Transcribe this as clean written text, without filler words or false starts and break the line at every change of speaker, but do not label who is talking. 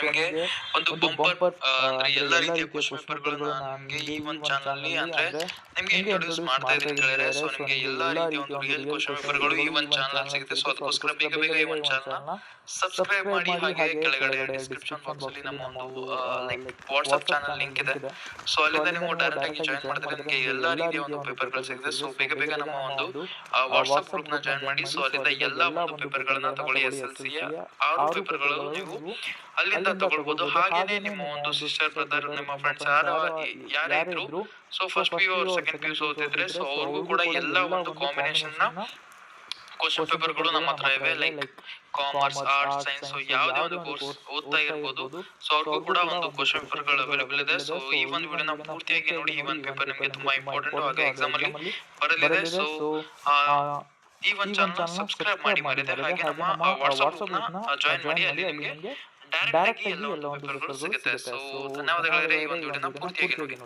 ನಿಮ್ಗೆ ಒಂದು ಬಂಪರ್ ಅಂದ್ರೆ ಎಲ್ಲಾ ರೀತಿಯ ಕ್ವೆಶ್ಚನ್ ಪೇಪರ್‌ಗಳನ್ನ ನಿಮ್ಗೆ ಈ ಒಂದು ಚಾನಲ್‌ನಲ್ಲಿ ಅಂದ್ರೆ ನಿಮ್ಗೆ ಇಂಟ್ರೊಡ್ಯೂಸ್ ಮಾಡ್ತಾ ಇದೀನಿ ಗೆಳೆಯರೇ. ಸೊ ನಿಮ್ಗೆ ಎಲ್ಲಾ ರೀತಿಯ ಒಂದು ರಿಯಲ್ ಕ್ವೆಶ್ಚನ್ ಪೇಪರ್‌ಗಳು ಈ ಒಂದು ಚಾನಲ್ ಸಿಗುತ್ತೆ. ಸೊ ಅದಕ್ಕೋಸ್ಕರ ಬೇಗ ಬೇಗ ಈ ಒಂದು ಚಾನಲ್‌ನ ಸಬ್ಸ್ಕ್ರೈಬ್ ಮಾಡಿ. ಹಾಗೆ ಕೆಳಗಡೆ ಡಿಸ್ಕ್ರಿಪ್ಷನ್ ಬಾಕ್ಸ್ ಅಲ್ಲಿ ನಮ್ಮ ಒಂದು ಲೈಕ್ ವಾಟ್ಸ್ಆಪ್ ಚಾನಲ್ ಲಿಂಕ್ ಇದೆ. ಸೊ ಅಲ್ಲಿಂದ ನೀವು ಡೈರೆಕ್ಟ್ ಆಗಿ ಜಾಯಿನ್ ಮಾಡಿದ್ರೆ ನಿಮಗೆ ಎಲ್ಲಾ ರೀತಿಯ ಒಂದು ಪೇಪರ್‌ಗಳು ಸಿಗುತ್ತೆ. ಸೊ ಬೇಗ ಬೇಗ ನಮ್ಮ ಒಂದು ವಾಟ್ಸ್ಆಪ್ ಗ್ರೂಪ್‌ನ ಜಾಯಿನ್ ಮಾಡಿ. ಸೊ ಅಲ್ಲಿಂದ ಎಲ್ಲಾ ಒಂದು ಪೇಪರ್‌ಗಳನ್ನ ತಗೊಳ್ಳಿ. ಎಸ್ಎಲ್ಸಿಯ 6 ಪೇಪರ್‌ಗಳು ನೀವು ಅಲ್ಲಿಂದ ತಗೊಳ್ಬಹುದು. ಹಾಗೇನೆ ನಿಮ್ಮ ಒಂದು ಸಿಸ್ಟರ್ ಬ್ರದರ್ ನಿಮ್ಮ ಫ್ರೆಂಡ್ಸ್ ಯಾರೇ ಇದ್ರು ಸೊ ಫಸ್ಟ್ ಪಿ ಯು और ಸೆಕೆಂಡ್ ಪಿ ಯು ಓದ್ತಿದ್ರೆ ಸೊ ಅವ್ರಿಗೂ ಕೂಡ ಎಲ್ಲ ಒಂದು ಕಾಂಬಿನೇಷನ್ ನ ಕ್ವಶನ್ ಪೇಪರ್‌ಗಳು ನಮ್ಮ ಹತ್ರ ಇವೆ. Like commerce, arts, science so ಯಾವುದೇ ಒಂದು ಕೋರ್ಸ್ ಓದ್ತಾ ಇರ್ಬೋದು. ಸೊ ಅವ್ರಿಗೂ ಕೂಡ ಒಂದು ಕ್ವಶನ್ ಪೇಪರ್‌ಗಳು ಅವೈಲೇಬಲ್ ಇದೆ. ಸೊ ಈ ಒಂದು ವಿಡಿಯೋನ ಪೂರ್ತಿಯಾಗಿ ನೋಡಿ. ಈ ಒಂದು ಪೇಪರ್ ನಿಮಗೆ ತುಂಬಾ ಇಂಪಾರ್ಟೆಂಟ್ ಹಾಗೆ ಎಕ್ಸಾಮ್ ಅಲ್ಲಿ ಬರಲಿದೆ. ಸೊ ಈ ಒಂದು ಚಾನಲ್ ಸಬ್ಸ್ಕ್ರೈಬ್ ಮಾಡಿ ಮರಿದೆ. ಹಾಗೆ ನಮ್ಮ ವಾಟ್ಸ್ಆಪ್ ಗ್ರೂಪ್‌ನ ಜಾಯಿನ್ ಮಾಡಿ. ಅಲ್ಲಿ ನಿಮಗೆ ಡೈರೆಕ್ಟ್ ಆಗಿ ಎಲ್ಲ ಒಂದು ಪೇಪರ್‌ಗಳು ಸಿಗುತ್ತೆ. ಸೊ ಧನ್ಯವಾದಗಳು. ಈ ಒಂದು ವಿಡಿಯೋನ ಪೂರ್ತಿಯಾಗಿ ನೋಡಿ.